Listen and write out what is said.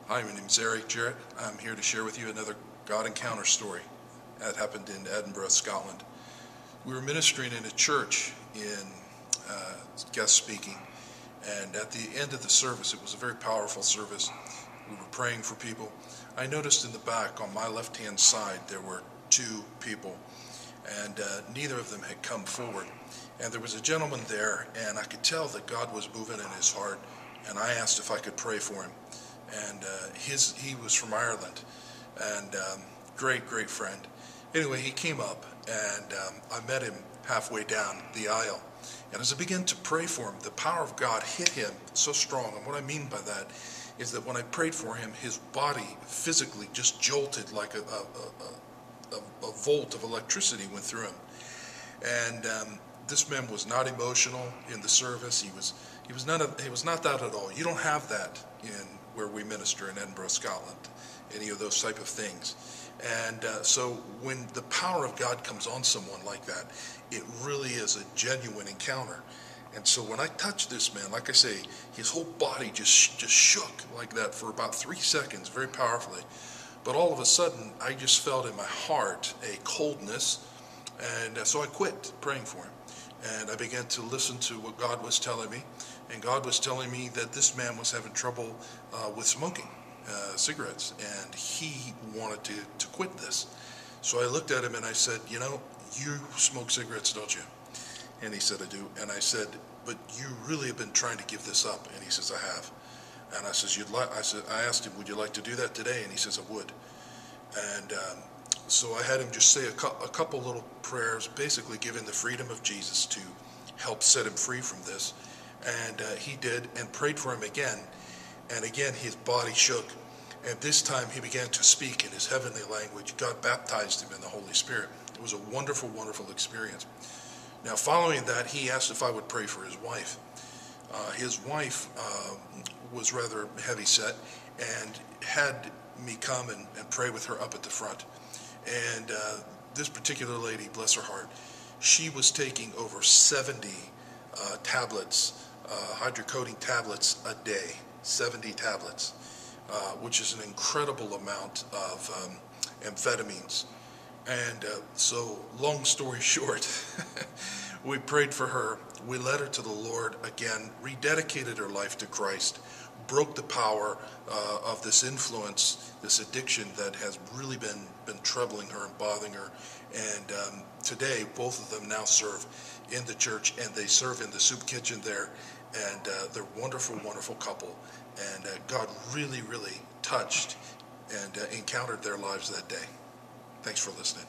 Hi, my name is Eric Jarrett. I'm here to share with you another God encounter story that happened in Edinburgh, Scotland. We were ministering in a church in guest speaking, and at the end of the service, it was a very powerful service. We were praying for people. I noticed in the back on my left-hand side there were two people, and neither of them had come forward. And there was a gentleman there, and I could tell that God was moving in his heart, and I asked if I could pray for him. And he was from Ireland, and great friend. Anyway, he came up, and I met him halfway down the aisle. And as I began to pray for him, the power of God hit him so strong. And what I mean by that is that when I prayed for him, his body physically just jolted like a volt of electricity went through him. And this man was not emotional in the service. He was not that at all. You don't have that in where we minister in Edinburgh, Scotland, any of those type of things. And so when the power of God comes on someone like that, it really is a genuine encounter. And so when I touched this man, like I say, his whole body just shook like that for about 3 seconds, very powerfully. But all of a sudden, I just felt in my heart a coldness, and so I quit praying for him. And I began to listen to what God was telling me. And God was telling me that this man was having trouble with smoking cigarettes, and he wanted to quit this. So I looked at him and I said, you know, you smoke cigarettes, don't you? And he said, I do. And I said, but you really have been trying to give this up. And he says, I have. And I says, I asked him, would you like to do that today? And he says, I would. And so I had him just say a couple little prayers, basically giving the freedom of Jesus to help set him free from this. And he did, and prayed for him again. And again, his body shook. And this time he began to speak in his heavenly language. God baptized him in the Holy Spirit. It was a wonderful, wonderful experience. Now, following that, he asked if I would pray for his wife. His wife was rather heavy set and had me come and pray with her up at the front. And this particular lady, bless her heart, she was taking over 70 tablets, hydrocodone tablets a day, 70 tablets, which is an incredible amount of amphetamines. And so, long story short, we prayed for her. We led her to the Lord again, rededicated her life to Christ, broke the power of this influence, this addiction that has really been troubling her and bothering her. And today, both of them now serve in the church, and they serve in the soup kitchen there. And they're a wonderful, wonderful couple. And God really, really touched and encountered their lives that day. Thanks for listening.